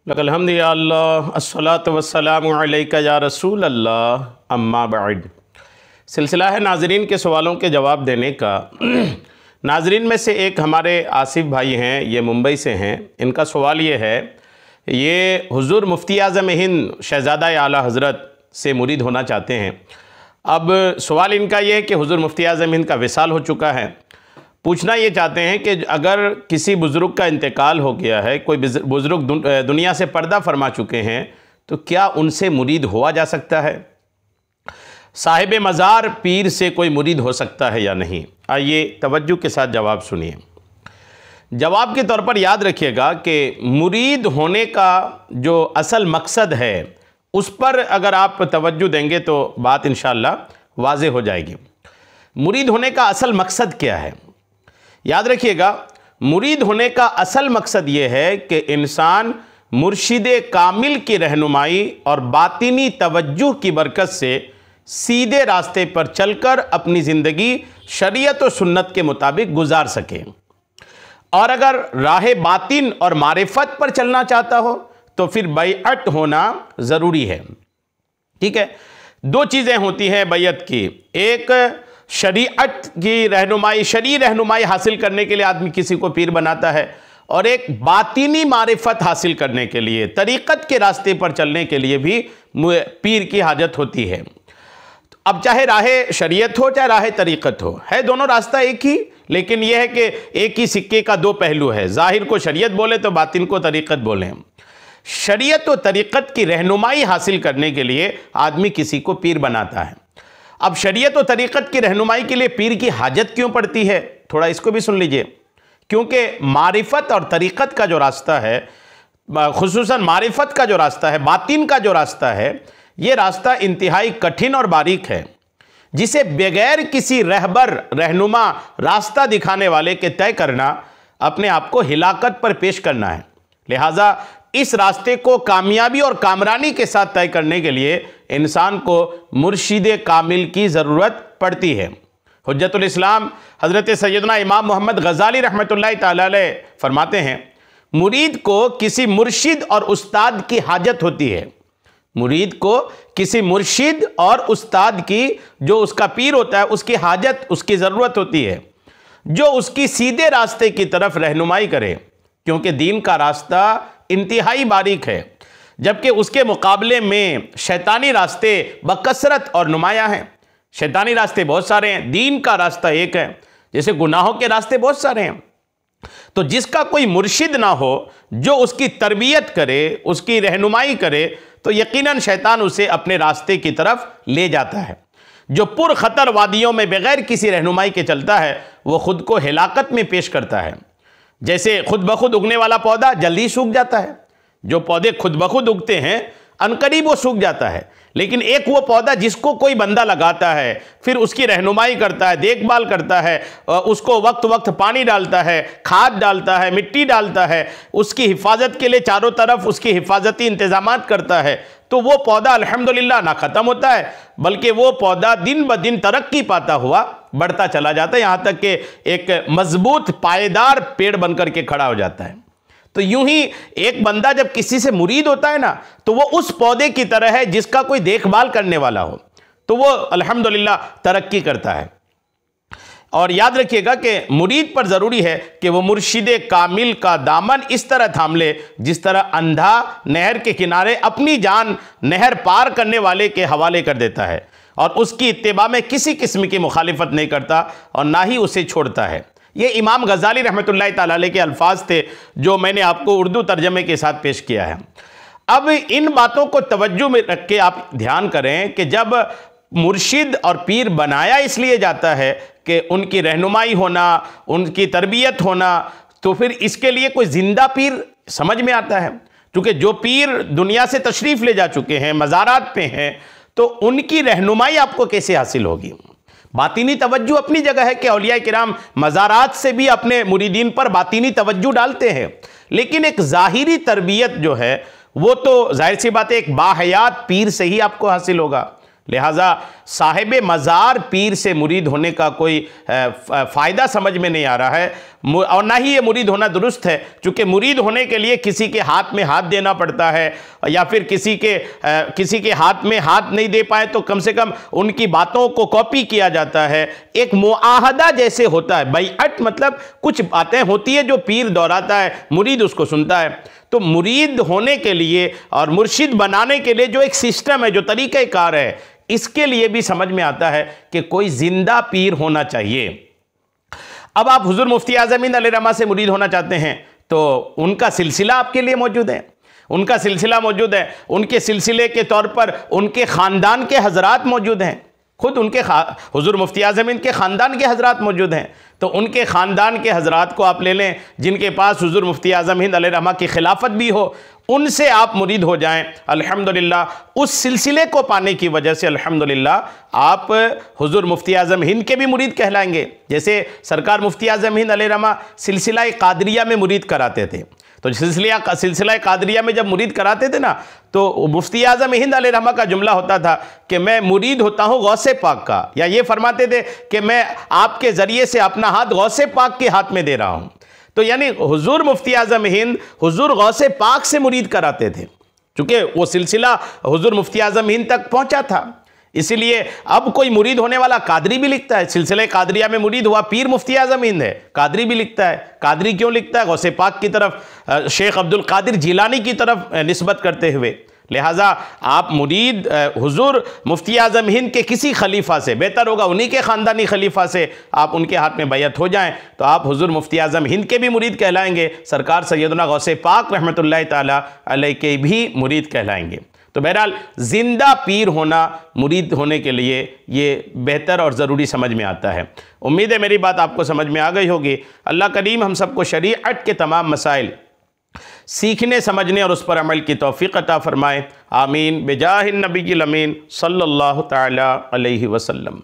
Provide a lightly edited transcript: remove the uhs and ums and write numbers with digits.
लकल हम्दुलिल्लाह अस्सलातु वस्सलामु अलैका या रसूल अल्लाह अम्मा बाद। सिलसिला है नाजरीन के सवालों के जवाब देने का। नाजरीन में से एक हमारे आसिफ भाई हैं, ये मुंबई से हैं। इनका सवाल ये है, ये हुज़ूर मुफ्ती आज़म हिंद शहज़ादा आला हज़रत से मुरीद होना चाहते हैं। अब सवाल इनका ये है कि हुज़ूर मुफ्ती आज़म हिंद का विसाल हो चुका है। पूछना ये चाहते हैं कि अगर किसी बुज़ुर्ग का इंतकाल हो गया है, कोई बुज़ुर्ग दुनिया से पर्दा फरमा चुके हैं, तो क्या उनसे मुरीद हुआ जा सकता है? साहिब मज़ार पीर से कोई मुरीद हो सकता है या नहीं? आइए तवज्जो के साथ जवाब सुनिए। जवाब के तौर पर याद रखिएगा कि मुरीद होने का जो असल मकसद है उस पर अगर आप तवज्जो देंगे तो बात इंशाअल्लाह वाज़े हो जाएगी। मुरीद होने का असल मकसद क्या है? याद रखिएगा, मुरीद होने का असल मकसद ये है कि इंसान मुर्शिद कामिल की रहनुमाई और बातिनी तवज्जुह की बरकत से सीधे रास्ते पर चलकर अपनी ज़िंदगी शरीयत और सुन्नत के मुताबिक गुजार सके। और अगर राह बातिन और मारिफत पर चलना चाहता हो तो फिर बैअत होना ज़रूरी है। ठीक है, दो चीज़ें होती हैं बैअत की। एक शरीयत की रहनुमाई, शरई रहनुमाई हासिल करने के लिए आदमी किसी को पीर बनाता है, और एक बातिनी मारिफत हासिल करने के लिए, तरीक़त के रास्ते पर चलने के लिए भी पीर की हाजत होती है। अब चाहे राह शरीयत हो चाहे राह तरीक़त हो, है दोनों रास्ता एक ही, लेकिन यह है कि एक ही सिक्के का दो पहलू है। ज़ाहिर को शरीयत बोले तो बातिन को तरीक़त बोलें। शरीयत और तरीक़त की रहनुमाई हासिल करने के लिए आदमी किसी को पीर बनाता है। अब शरीयत और तरीक़त की रहनुमाई के लिए पीर की हाजत क्यों पड़ती है, थोड़ा इसको भी सुन लीजिए। क्योंकि मारिफत और तरीक़त का जो रास्ता है, खुसूसन मारिफत का जो रास्ता है, बातिन का जो रास्ता है, ये रास्ता इंतहाई कठिन और बारीक है, जिसे बगैर किसी रहबर रहनुमा रास्ता दिखाने वाले के तय करना अपने आप को हिलाकत पर पेश करना है। लिहाजा इस रास्ते को कामयाबी और कामरानी के साथ तय करने के लिए इंसान को मुर्शिद कामिल की ज़रूरत पड़ती है। हुज्जतुल इस्लाम हज़रत सैयदना इमाम मोहम्मद गज़ाली रहमतुल्लाहि तआला अलैह फरमाते हैं, मुरीद को किसी मुर्शिद और उस्ताद की हाजत होती है। मुरीद को किसी मुर्शिद और उस्ताद की, जो उसका पीर होता है, उसकी हाजत, उसकी ज़रूरत होती है, जो उसकी सीधे रास्ते की तरफ रहनुमाई करे। क्योंकि दीन का रास्ता इंतहाई बारीक है, जबकि उसके मुकाबले में शैतानी रास्ते बकसरत और नुमायाँ हैं। शैतानी रास्ते बहुत सारे हैं, दीन का रास्ता एक है। जैसे गुनाहों के रास्ते बहुत सारे हैं। तो जिसका कोई मुर्शिद ना हो जो उसकी तरबियत करे, उसकी रहनुमाई करे, तो यकीनन शैतान उसे अपने रास्ते की तरफ ले जाता है। जो पुरखतर वादियों में बगैर किसी रहनुमाई के चलता है, वो खुद को हिलाकत में पेश करता है। जैसे खुद ब खुद उगने वाला पौधा जल्दी सूख जाता है। जो पौधे खुद ब खुद उगते हैं अनकरीब वो सूख जाता है, लेकिन एक वो पौधा जिसको कोई बंदा लगाता है, फिर उसकी रहनुमाई करता है, देखभाल करता है, उसको वक्त वक्त पानी डालता है, खाद डालता है, मिट्टी डालता है, उसकी हिफाजत के लिए चारों तरफ उसकी हिफाजती इंतजामात करता है, तो वो पौधा अल्हम्दुलिल्लाह ना ख़त्म होता है, बल्कि वो पौधा दिन ब दिन तरक्की पाता हुआ बढ़ता चला जाता है, यहाँ तक कि एक मजबूत पायदार पेड़ बनकर के खड़ा हो जाता है। तो यूं ही एक बंदा जब किसी से मुरीद होता है ना, तो वो उस पौधे की तरह है जिसका कोई देखभाल करने वाला हो, तो वो अल्हम्दुलिल्लाह तरक्की करता है। और याद रखिएगा कि मुरीद पर ज़रूरी है कि वो मुर्शिद कामिल का दामन इस तरह थाम ले जिस तरह अंधा नहर के किनारे अपनी जान नहर पार करने वाले के हवाले कर देता है, और उसकी इत्तिबा में किसी किस्म की मुखालिफत नहीं करता और ना ही उसे छोड़ता है। ये इमाम गज़ाली रहमतुल्लाहि तआला अलैह के अल्फाज थे, जो मैंने आपको उर्दू तर्जमे के साथ पेश किया है। अब इन बातों को तवज्जो में रख के आप ध्यान करें कि जब मुर्शिद और पीर बनाया इसलिए जाता है कि उनकी रहनुमाई होना, उनकी तरबियत होना, तो फिर इसके लिए कोई ज़िंदा पीर समझ में आता है। क्योंकि जो पीर दुनिया से तशरीफ़ ले जा चुके हैं, मज़ारात पे हैं, तो उनकी रहनुमाई आपको कैसे हासिल होगी? बातिनी तवज्जो अपनी जगह है कि औलिया किराम मज़ारात से भी अपने मुरीदीन पर बातिनी तवज्जो डालते हैं, लेकिन एक ज़ाहिरी तरबियत जो है वो तो जाहिर सी बात है एक बाहयात पीर से ही आपको हासिल होगा। लिहाजा साहिब मज़ार पीर से मुरीद होने का कोई फ़ायदा समझ में नहीं आ रहा है, और ना ही ये मुरीद होना दुरुस्त है, चूँकि मुरीद होने के लिए किसी के हाथ में हाथ देना पड़ता है, या फिर किसी के हाथ में हाथ नहीं दे पाए तो कम से कम उनकी बातों को कॉपी किया जाता है। एक मुआहदा जैसे होता है, बैअत मतलब कुछ बातें होती है जो पीर दोहराता है, मुरीद उसको सुनता है। तो मुरीद होने के लिए और मुर्शिद बनाने के लिए जो एक सिस्टम है, जो तरीक़ाकार है, इसके लिए भी समझ में आता है कि कोई जिंदा पीर होना चाहिए। अब आप हुजूर मुफ्ती आज़म हिंद अलैहिर्रहमा से मुरीद होना चाहते हैं तो उनका सिलसिला आपके लिए मौजूद है, उनका सिलसिला मौजूद है, उनके सिलसिले के तौर पर उनके ख़ानदान के हज़रात मौजूद हैं, खुद उनके हुजूर मुफ्ती आज़म हिंद के ख़ानदान के हज़रात मौजूद हैं। तो उनके ख़ानदान के हज़रात को आप ले लें जिनके पास हुजूर मुफ्ती आज़म हिंद अलैहिर्रहमा की खिलाफत भी हो, उनसे आप मुरीद हो जाएं। अल्हम्दुलिल्लाह उस सिलसिले को पाने की वजह से अल्हम्दुलिल्लाह आप हुजूर मुफ्ती आज़म हिंद के भी मुरीद कहलाएंगे। जैसे सरकार मुफ्ती आज़म हिंद अलैहिर्रहमा सिलसिला क़ादरिया में मुरीद कराते थे, तो सिलसिला क़ादरिया में जब मुरीद कराते थे ना, तो मुफ्ती आज़म हिंद अलैहिर्रहमा का जुमला होता था कि मैं मुरीद होता हूँ गौसे पाक का, या ये फरमाते थे कि मैं आपके ज़रिए से अपना हाथ गौसे पाक के हाथ में दे रहा हूँ। तो यानी हुजूर मुफ्ती आज़म हिंद हुजूर गौसे पाक से मुरीद कराते थे, चूँकि वो सिलसिला हुजूर मुफ्ती आज़म हिंद तक पहुँचा था। इसीलिए अब कोई मुरीद होने वाला कादरी भी लिखता है, सिलसिले कादरिया में मुरीद हुआ पीर मुफ्ती आज़म हिंद है, कादरी भी लिखता है। कादरी क्यों लिखता है? गौसे पाक की तरफ, शेख अब्दुल कादिर जिलानी की तरफ निस्बत करते हुए। लिहाजा आप मुरीद हुजूर मुफ्ती आज़म हिंद के किसी खलीफा से, बेहतर होगा उन्हीं के ख़ानदानी खलीफा से आप उनके हाथ में बैयत हो जाएं, तो आप हुजूर मुफ्ती आज़म हिंद के भी मुरीद कहलाएंगे, सरकार सैयदना गौसे पाक रहमतुल्लाहि ताला अलैह के भी मुरीद कहलाएंगे। तो बहरहाल ज़िंदा पीर होना मुरीद होने के लिए ये बेहतर और ज़रूरी समझ में आता है। उम्मीद है मेरी बात आपको समझ में आ गई होगी। अल्लाह करीम हम सबको शरीअत के तमाम मसाइल सीखने, समझने और उस पर अमल की तौफ़ीक़ अता फ़रमाए। आमीन बिजाहिन नबील अमीन सल्लल्लाहु तआला अलैहि वसल्लम।